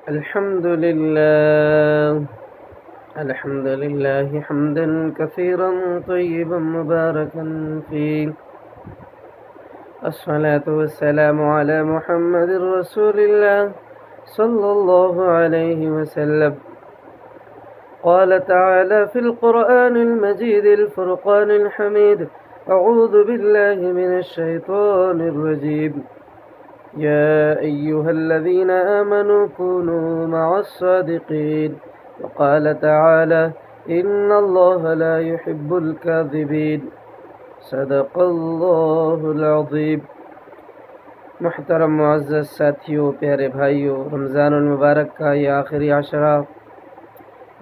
الحمد لله. الحمد لله حمدا كثيرا طيبا مباركا فيه. الصلاة والسلام على محمد رسول الله صلى الله عليه وسلم. قال تعالى في القرآن المجيد الفرقان الحميد: أعوذ بالله من الشيطان الرجيم. يا أيها الذين آمنوا كونوا مع الصادقين. وقال تعالى: إن الله لا يحب الكاذبين. صدق اللہ العظیم. محترم معزز ساتھیوں، پیارے بھائیوں، رمضان المبارک کا یہ آخری عشرہ،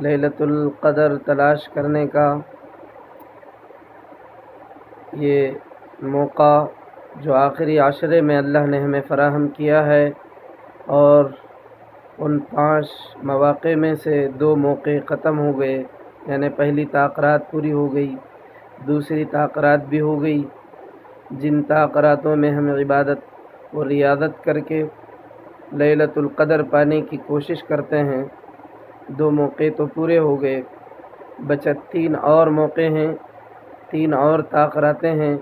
لیلۃ القدر تلاش کرنے کا یہ موقع جو آخری عشرے میں اللہ نے ہمیں فراہم کیا ہے، اور ان 5 مواقع میں سے 2 موقع ختم ہو گئے، یعنی پہلی تاخیرات پوری ہو گئی، دوسری تاخیرات بھی ہو گئی. جن تاخیراتوں میں ہم عبادت و ریاضت کر کے لیلۃ القدر پانے کی کوشش کرتے ہیں، 2 موقع تو پورے ہو گئے، بچت 3 اور موقع ہیں، 3 اور تاخیراتیں ہیں.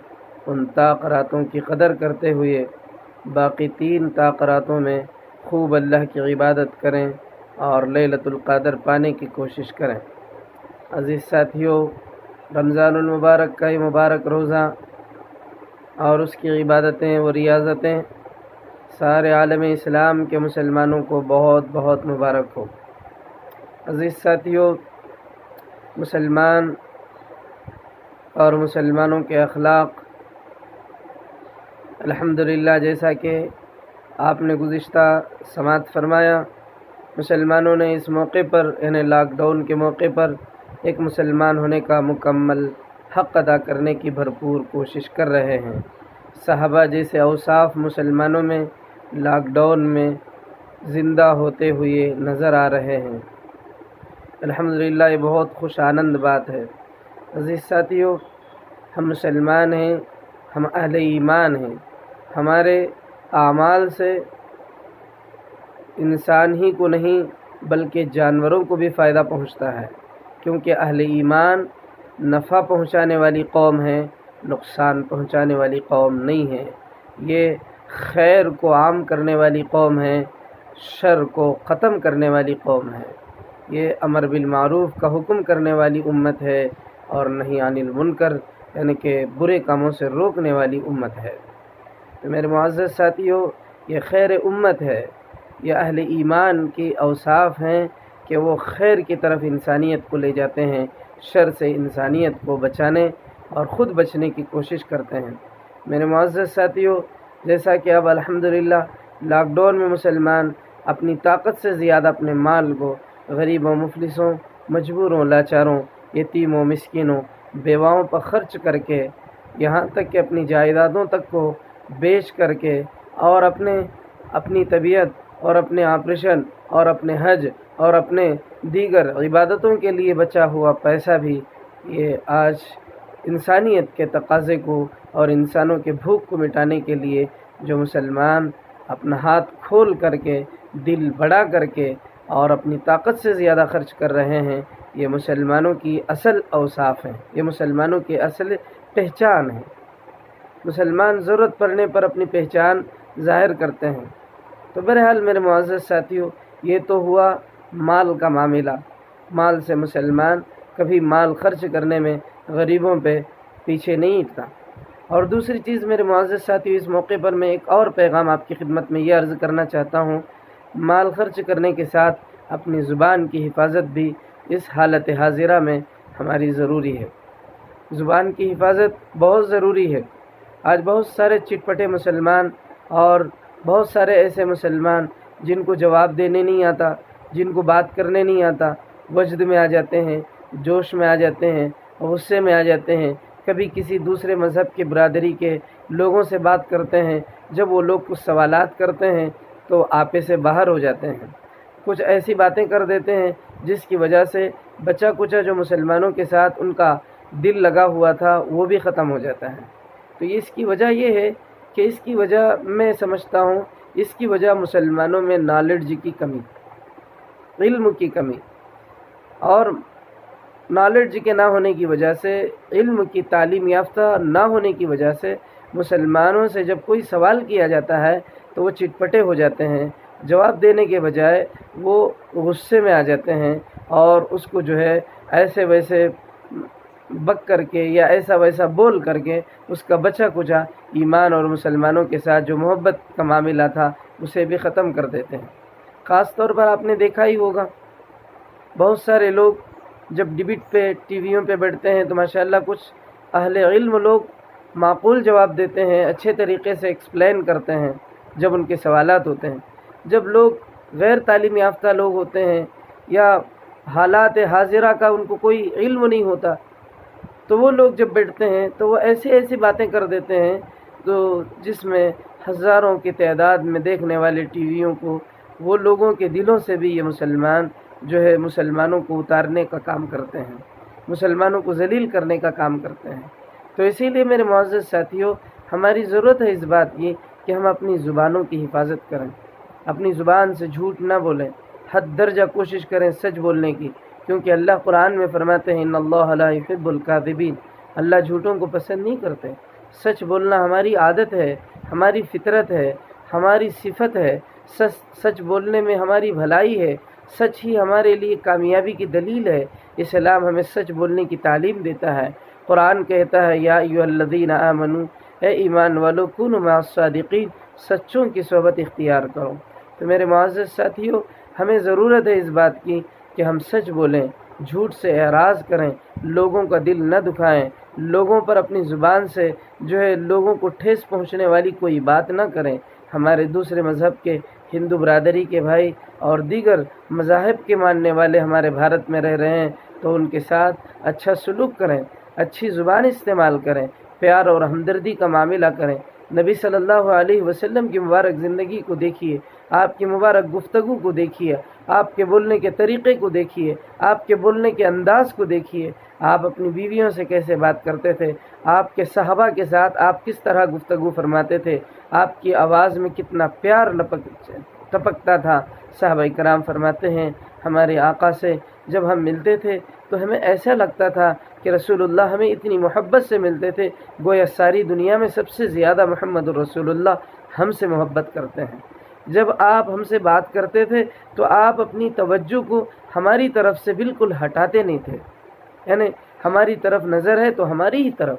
ان تاخیراتوں کی قدر کرتے ہوئے باقی 3 تاخیراتوں میں خوب اللہ کی عبادت کریں اور لیلۃ القدر پانے کی کوشش کریں. عزیز ساتھیوں، رمضان المبارک کا یہ مبارک روزہ اور اس کی عبادتیں و ریاضتیں سارے عالم اسلام کے مسلمانوں کو بہت بہت مبارک ہو. عزیز ساتھیوں، مسلمان اور مسلمانوں کے اخلاق الحمدللہ، جیسا کہ آپ نے گزشتہ سماعت فرمایا، مسلمانوں نے اس موقع پر، یعنی لاک ڈاؤن کے موقع پر، ایک مسلمان ہونے کا مکمل حق ادا کرنے کی بھرپور کوشش کر رہے ہیں. صحابہ جیسے اوصاف مسلمانوں میں لاک ڈاؤن میں زندہ ہوتے ہوئے نظر آ رہے ہیں. الحمدللہ، یہ بہت خوش آنند بات ہے. عزیز ساتھیوں، ہم مسلمان ہیں، ہم اہل ایمان ہیں. ہمارے اعمال سے انسان ہی کو نہیں بلکہ جانوروں کو بھی فائدہ پہنچتا ہے، کیونکہ اہل ایمان نفع پہنچانے والی قوم ہے، نقصان پہنچانے والی قوم نہیں ہے. یہ خیر کو عام کرنے والی قوم ہے، شر کو ختم کرنے والی قوم ہے. یہ امر بالمعروف کا حکم کرنے والی امت ہے اور نہی عن المنکر، یعنی کہ برے کاموں سے روکنے والی امت ہے. تو میرے معزز ساتھیوں، یہ خیر امت ہے. یہ اہل ایمان کی اوصاف ہیں کہ وہ خیر کی طرف انسانیت کو لے جاتے ہیں، شر سے انسانیت کو بچانے اور خود بچنے کی کوشش کرتے ہیں. میرے معزز ساتھیوں، جیسا کہ اب الحمدللہ لاک ڈاؤن میں مسلمان اپنی طاقت سے زیادہ اپنے مال کو غریبوں، مفلسوں، مجبوروں، لاچاروں، یتیموں، مسکینوں، بیواؤں پر خرچ کر کے، یہاں تک کہ اپنی جائیدادوں تک کو بیچ کر کے، اور اپنی طبیعت اور اپنے آپریشن اور اپنے حج اور اپنے دیگر عبادتوں کے لیے بچا ہوا پیسہ بھی، یہ آج انسانیت کے تقاضے کو اور انسانوں کے بھوک کو مٹانے کے لیے جو مسلمان اپنا ہاتھ کھول کر کے، دل بڑا کر کے اور اپنی طاقت سے زیادہ خرچ کر رہے ہیں، یہ مسلمانوں کی اصل اوصاف ہیں، یہ مسلمانوں کی اصل پہچان ہے. مسلمان ضرورت پڑنے پر اپنی پہچان ظاہر کرتے ہیں. تو بہرحال میرے معزز ساتھیوں، یہ تو ہوا مال کا معاملہ. مال سے مسلمان کبھی مال خرچ کرنے میں غریبوں پہ پیچھے نہیں ہٹتا. اور دوسری چیز میرے معزز ساتھیوں، اس موقع پر میں ایک اور پیغام آپ کی خدمت میں یہ عرض کرنا چاہتا ہوں. مال خرچ کرنے کے ساتھ اپنی زبان کی حفاظت بھی اس حالت حاضرہ میں ہماری ضروری ہے. زبان کی حفاظت بہت ضروری ہے. آج بہت سارے چٹ پٹے مسلمان اور بہت سارے ایسے مسلمان جن کو جواب دینے نہیں آتا، جن کو بات کرنے نہیں آتا، وجد میں آ جاتے ہیں، جوش میں آ جاتے ہیں، غصے میں آ جاتے ہیں. کبھی کسی دوسرے مذہب کے برادری کے لوگوں سے بات کرتے ہیں، جب وہ لوگ کچھ سوالات کرتے ہیں تو آپے سے باہر ہو جاتے ہیں، کچھ ایسی باتیں کر دیتے ہیں جس کی وجہ سے بچا کچا جو مسلمانوں کے ساتھ ان کا دل لگا ہوا تھا وہ بھی ختم ہو جاتا ہے. تو اس کی وجہ یہ ہے کہ اس کی وجہ میں سمجھتا ہوں، اس کی وجہ مسلمانوں میں نالج کی کمی. علم کی کمی اور نالج کے نہ ہونے کی وجہ سے، علم کی تعلیم یافتہ نہ ہونے کی وجہ سے مسلمانوں سے جب کوئی سوال کیا جاتا ہے تو وہ چٹپٹے ہو جاتے ہیں، جواب دینے کے بجائے وہ غصے میں آ جاتے ہیں اور اس کو جو ہے ایسے ویسے بک کر کے یا ایسا ویسا بول کر کے اس کا بچا کچا ایمان اور مسلمانوں کے ساتھ جو محبت کا معاملہ تھا اسے بھی ختم کر دیتے ہیں۔ خاص طور پر آپ نے دیکھا ہی ہوگا، بہت سارے لوگ جب ڈبیٹ پہ ٹی ویوں پہ بیٹھتے ہیں تو ماشاءاللہ کچھ اہل علم لوگ معقول جواب دیتے ہیں، اچھے طریقے سے ایکسپلین کرتے ہیں جب ان کے سوالات ہوتے ہیں۔ جب لوگ غیر تعلیم یافتہ لوگ ہوتے ہیں یا حالات حاضرہ کا ان کو کوئی علم نہیں ہوتا تو وہ لوگ جب بیٹھتے ہیں تو وہ ایسی باتیں کر دیتے ہیں تو جس میں ہزاروں کی تعداد میں دیکھنے والے ٹی ویوں کو وہ لوگوں کے دلوں سے بھی یہ مسلمان جو ہے مسلمانوں کو اتارنے کا کام کرتے ہیں، مسلمانوں کو ذلیل کرنے کا کام کرتے ہیں۔ تو اسی لیے میرے معزز ساتھیوں، ہماری ضرورت ہے اس بات کی کہ ہم اپنی زبانوں کی حفاظت کریں، اپنی زبان سے جھوٹ نہ بولیں، حد درجہ کوشش کریں سچ بولنے کی، کیونکہ اللہ قرآن میں فرماتے ہیں ان اللہ لا یحب الکاذبین، اللہ جھوٹوں کو پسند نہیں کرتے۔ سچ بولنا ہماری عادت ہے، ہماری فطرت ہے، ہماری صفت ہے، سچ بولنے میں ہماری بھلائی ہے، سچ ہی ہمارے لیے کامیابی کی دلیل ہے۔ اسلام ہمیں سچ بولنے کی تعلیم دیتا ہے۔ قرآن کہتا ہے یا ایھا الذین آمنوا، اے ایمان والو کونوا مع الصادقین، سچوں کی صحبت اختیار کرو۔ تو میرے معزز ساتھیوں، ہمیں ضرورت ہے اس بات کی کہ ہم سچ بولیں، جھوٹ سے اعراض کریں، لوگوں کا دل نہ دکھائیں، لوگوں پر اپنی زبان سے جو ہے لوگوں کو ٹھیس پہنچنے والی کوئی بات نہ کریں۔ ہمارے دوسرے مذہب کے ہندو برادری کے بھائی اور دیگر مذاہب کے ماننے والے ہمارے بھارت میں رہ رہے ہیں تو ان کے ساتھ اچھا سلوک کریں، اچھی زبان استعمال کریں، پیار اور ہمدردی کا معاملہ کریں۔ نبی صلی اللہ علیہ وسلم کی مبارک زندگی کو دیکھیے، آپ کی مبارک گفتگو کو دیکھیے، آپ کے بولنے کے طریقے کو دیکھیے، آپ کے بولنے کے انداز کو دیکھیے، آپ اپنی بیویوں سے کیسے بات کرتے تھے، آپ کے صحابہ کے ساتھ آپ کس طرح گفتگو فرماتے تھے، آپ کی آواز میں کتنا پیار ٹپکتا تھا۔ صحابہ کرام فرماتے ہیں ہمارے آقا سے جب ہم ملتے تھے تو ہمیں ایسا لگتا تھا کہ رسول اللہ ہمیں اتنی محبت سے ملتے تھے گویا ساری دنیا میں سب سے زیادہ محمد رسول اللہ ہم سے محبت کرتے ہیں۔ جب آپ ہم سے بات کرتے تھے تو آپ اپنی توجہ کو ہماری طرف سے بالکل ہٹاتے نہیں تھے، یعنی ہماری طرف نظر ہے تو ہماری ہی طرف،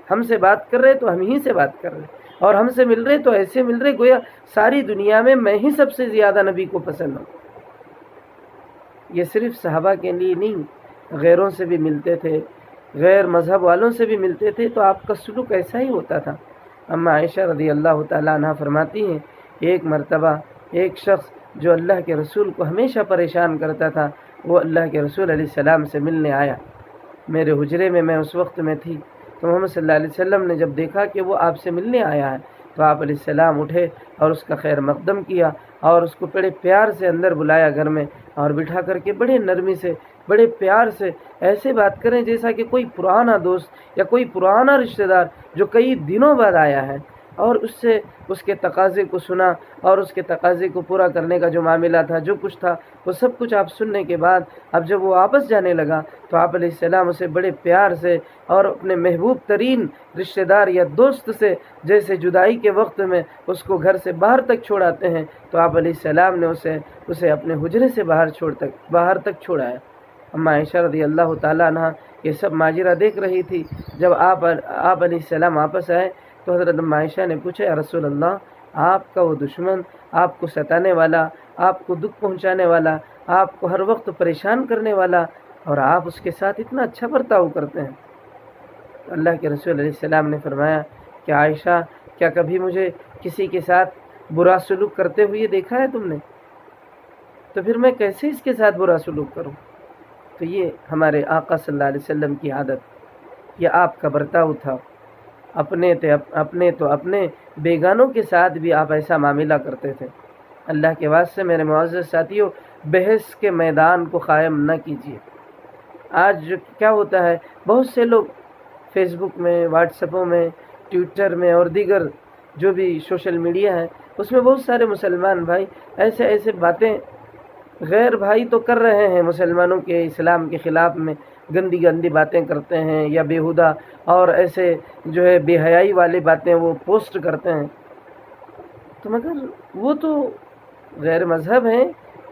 ہم سے بات کر رہے تو ہم ہی سے بات کر رہے، اور ہم سے مل رہے تو ایسے مل رہے گویا ساری دنیا میں میں ہی سب سے زیادہ نبی کو پسند ہوں۔ یہ صرف صحابہ کے لیے نہیں، غیروں سے بھی ملتے تھے، غیر مذہب والوں سے بھی ملتے تھے تو آپ کا سلوک ایسا ہی ہوتا تھا۔ اما عائشہ رضی اللہ تعالیٰ عنہ فرماتی ہیں ایک مرتبہ ایک شخص جو اللہ کے رسول کو ہمیشہ پریشان کرتا تھا وہ اللہ کے رسول علیہ السلام سے ملنے آیا۔ میرے حجرے میں اس وقت میں تھی تو محمد صلی اللہ علیہ وسلم نے جب دیکھا کہ وہ آپ سے ملنے آیا ہے تو آپ علیہ السلام اٹھے اور اس کا خیر مقدم کیا اور اس کو بڑے پیار سے اندر بلایا گھر میں اور بٹھا کر کے بڑے نرمی سے بڑے پیار سے ایسے بات کریں جیسا کہ کوئی پرانا دوست یا کوئی پرانا رشتہ دار جو کئی دنوں بعد آیا ہے، اور اس سے اس کے تقاضے کو سنا اور اس کے تقاضے کو پورا کرنے کا جو معاملہ تھا، جو کچھ تھا، وہ سب کچھ آپ سننے کے بعد اب جب وہ واپس جانے لگا تو آپ علیہ السلام اسے بڑے پیار سے اور اپنے محبوب ترین رشتہ دار یا دوست سے جیسے جدائی کے وقت میں اس کو گھر سے باہر تک چھوڑاتے ہیں تو آپ علیہ السلام نے اسے اپنے حجرے سے باہر تک چھوڑایا۔ اما عائشہ رضی اللہ تعالیٰ عنہ یہ سب ماجرہ دیکھ رہی تھی۔ جب آپ علیہ السلام واپس آئے تو حضرت اما عائشہ نے پوچھا یا رسول اللہ، آپ کا وہ دشمن، آپ کو ستانے والا، آپ کو دکھ پہنچانے والا، آپ کو ہر وقت پریشان کرنے والا، اور آپ اس کے ساتھ اتنا اچھا برتاؤ کرتے ہیں؟ اللہ کے رسول علیہ السلام نے فرمایا کہ عائشہ، کیا کبھی مجھے کسی کے ساتھ برا سلوک کرتے ہوئے دیکھا ہے تم نے؟ تو پھر میں کیسے اس کے ساتھ برا سلوک کروں؟ تو یہ ہمارے آقا صلی اللہ علیہ وسلم کی عادت، یہ آپ کا برتاؤ تھا۔ اپنے بیگانوں کے ساتھ بھی آپ ایسا معاملہ کرتے تھے۔ اللہ کے واسطے میرے معزز ساتھیوں، بحث کے میدان کو قائم نہ کیجیے۔ آج کیا ہوتا ہے، بہت سے لوگ فیس بک میں، واٹس ایپوں میں، ٹویٹر میں اور دیگر جو بھی سوشل میڈیا ہے اس میں بہت سارے مسلمان بھائی ایسے باتیں غیر بھائی تو کر رہے ہیں مسلمانوں کے اسلام کے خلاف میں گندی گندی باتیں کرتے ہیں یا بیہودہ اور ایسے جو ہے بے حیائی والی باتیں وہ پوسٹ کرتے ہیں، تو مگر وہ تو غیر مذہب ہیں،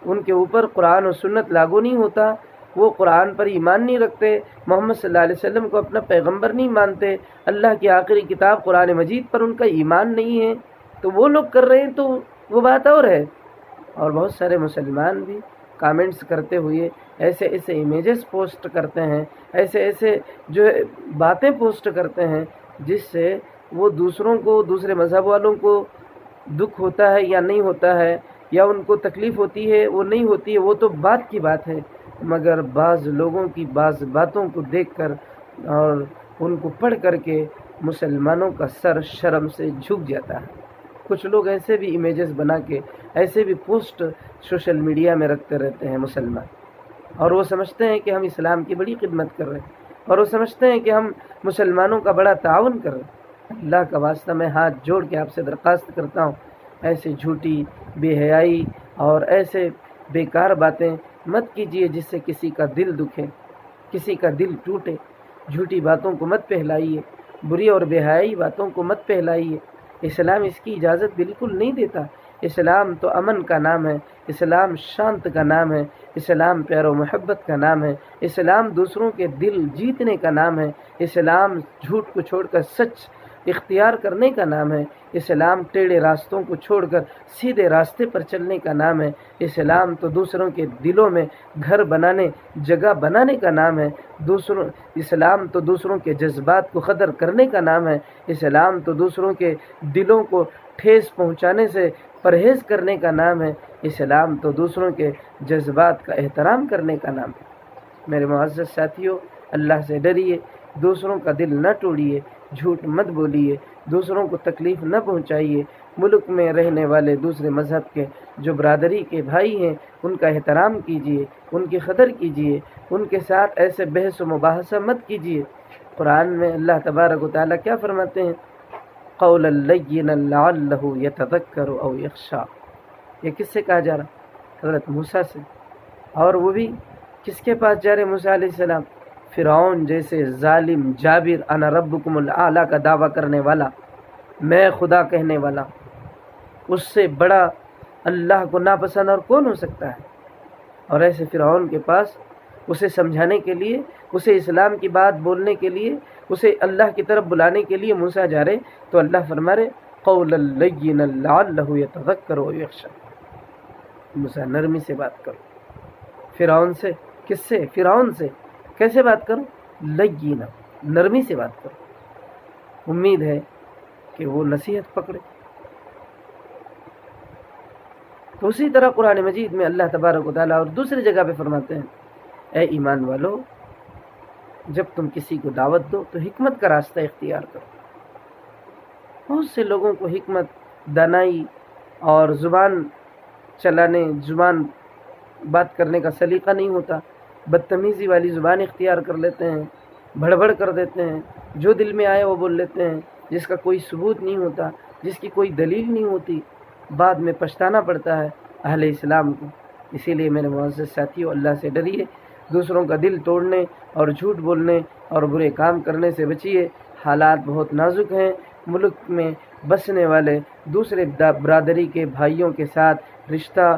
ان کے اوپر قرآن و سنت لاگو نہیں ہوتا، وہ قرآن پر ایمان نہیں رکھتے، محمد صلی اللہ علیہ وسلم کو اپنا پیغمبر نہیں مانتے، اللہ کی آخری کتاب قرآن مجید پر ان کا ایمان نہیں ہے، تو وہ لوگ کر رہے ہیں تو وہ بات اور ہے۔ اور بہت سارے مسلمان بھی کامنٹس کرتے ہوئے ایسے ایسے امیجز پوسٹ کرتے ہیں، ایسے ایسے جو ہے باتیں پوسٹ کرتے ہیں جس سے وہ دوسروں کو، دوسرے مذہب والوں کو دکھ ہوتا ہے یا نہیں ہوتا ہے، یا ان کو تکلیف ہوتی ہے وہ نہیں ہوتی ہے، وہ تو بات کی بات ہے، مگر بعض لوگوں کی بعض باتوں کو دیکھ کر اور ان کو پڑھ کر کے مسلمانوں کا سر شرم سے جھک جاتا ہے۔ کچھ لوگ ایسے بھی امیجز بنا کے ایسے بھی پوسٹ سوشل میڈیا میں رکھتے رہتے ہیں مسلمان، اور وہ سمجھتے ہیں کہ ہم اسلام کی بڑی خدمت کر رہے ہیں، اور وہ سمجھتے ہیں کہ ہم مسلمانوں کا بڑا تعاون کر رہے ہیں۔ اللہ کا واسطہ میں ہاتھ جوڑ کے آپ سے درخواست کرتا ہوں، ایسے جھوٹی بے حیائی اور ایسے بیکار باتیں مت کیجیے جس سے کسی کا دل دکھے، کسی کا دل ٹوٹے۔ جھوٹی باتوں کو مت پھیلائیے، بری اور بے حیائی باتوں کو مت پھیلائیے، اسلام اس کی اجازت بالکل نہیں دیتا۔ اسلام تو امن کا نام ہے، اسلام شانت کا نام ہے، اسلام پیار و محبت کا نام ہے، اسلام دوسروں کے دل جیتنے کا نام ہے، اسلام جھوٹ کو چھوڑ کر سچ اختیار کرنے کا نام ہے، اسلام ٹیڑھے راستوں کو چھوڑ کر سیدھے راستے پر چلنے کا نام ہے، اسلام تو دوسروں کے دلوں میں گھر بنانے، جگہ بنانے کا نام ہے، اسلام تو دوسروں کے جذبات کو قدر کرنے کا نام ہے، اسلام تو دوسروں کے دلوں کو ٹھیس پہنچانے سے پرہیز کرنے کا نام ہے، اسلام تو دوسروں کے جذبات کا احترام کرنے کا نام ہے۔ میرے معزز ساتھیوں، اللہ سے ڈریے، دوسروں کا دل نہ توڑیے، جھوٹ مت بولیے، دوسروں کو تکلیف نہ پہنچائیے، ملک میں رہنے والے دوسرے مذہب کے جو برادری کے بھائی ہیں ان کا احترام کیجیے، ان کی قدر کیجیے، ان کے ساتھ ایسے بحث و مباحثہ مت کیجیے۔ قرآن میں اللہ تبارک و تعالیٰ کیا فرماتے ہیں؟ قولا لینا لعلہ یتذکر او یخشی۔ یہ کس سے کہا جا رہا؟ حضرت موسیٰ سے، اور وہ بھی کس کے پاس جا رہے موسیٰ علیہ السلام؟ فرعون جیسے ظالم جابر انا ربکم الاعلی کا دعویٰ کرنے والا، میں خدا کہنے والا، اس سے بڑا اللہ کو ناپسند اور کون ہو سکتا ہے؟ اور ایسے فرعون کے پاس اسے سمجھانے کے لیے، اسے اسلام کی بات بولنے کے لیے، اسے اللہ کی طرف بلانے کے لیے موسیٰ جا رہے، تو اللہ فرما رہے قولا لینا لعلہ یتذکر او یخشی۔ موسیٰ نرمی سے بات کرو۔ فرعون سے؟ کس سے؟ فرعون سے کیسے بات کرو؟ لینا، نرمی سے بات کرو، امید ہے کہ وہ نصیحت پکڑے۔ تو اسی طرح قرآن مجید میں اللہ تبارک و تعالیٰ اور دوسری جگہ پہ فرماتے ہیں، اے ایمان والو، جب تم کسی کو دعوت دو تو حکمت کا راستہ اختیار کرو۔ بہت سے لوگوں کو حکمت، دانائی اور زبان چلانے، زبان بات کرنے کا سلیقہ نہیں ہوتا، بدتمیزی والی زبان اختیار کر لیتے ہیں، بڑبڑ کر دیتے ہیں، جو دل میں آئے وہ بول لیتے ہیں، جس کا کوئی ثبوت نہیں ہوتا، جس کی کوئی دلیل نہیں ہوتی، بعد میں پچھتانا پڑتا ہے اہل اسلام کو۔ اسی لیے میرے معزز ساتھیوں، اللہ سے ڈریے، دوسروں کا دل توڑنے اور جھوٹ بولنے اور برے کام کرنے سے بچیے۔ حالات بہت نازک ہیں، ملک میں بسنے والے دوسرے برادری کے بھائیوں کے ساتھ رشتہ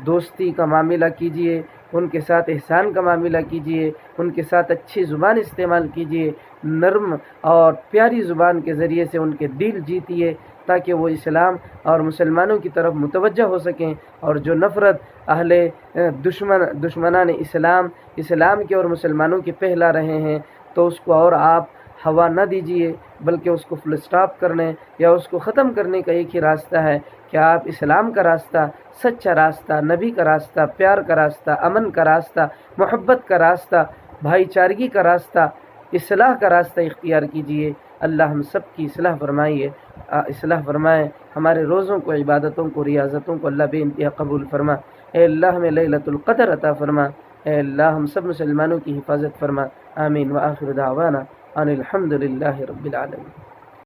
دوستی کا معاملہ کیجیے، ان کے ساتھ احسان کا معاملہ کیجیے، ان کے ساتھ اچھی زبان استعمال کیجیے، نرم اور پیاری زبان کے ذریعے سے ان کے دل جیتیے تاکہ وہ اسلام اور مسلمانوں کی طرف متوجہ ہو سکیں، اور جو نفرت اہل دشمنان اسلام کے اور مسلمانوں کے پھیلا رہے ہیں تو اس کو اور آپ ہوا نہ دیجیے، بلکہ اس کو فل اسٹاپ کرنے یا اس کو ختم کرنے کا ایک ہی راستہ ہے کہ آپ اسلام کا راستہ، سچا راستہ، نبی کا راستہ، پیار کا راستہ، امن کا راستہ، محبت کا راستہ، بھائی چارگی کا راستہ، اصلاح کا راستہ اختیار کیجیے۔ اللہ ہم سب کی اصلاح فرمائے، ہمارے روزوں کو، عبادتوں کو، ریاضتوں کو اللہ بے انتہا قبول فرما۔ اے اللہ ہمیں لیلۃ القدر عطا فرما، اے اللہ ہم سب مسلمانوں کی حفاظت فرما۔ آمین وآخر دعوانا ان الحمد للہ رب العالمین۔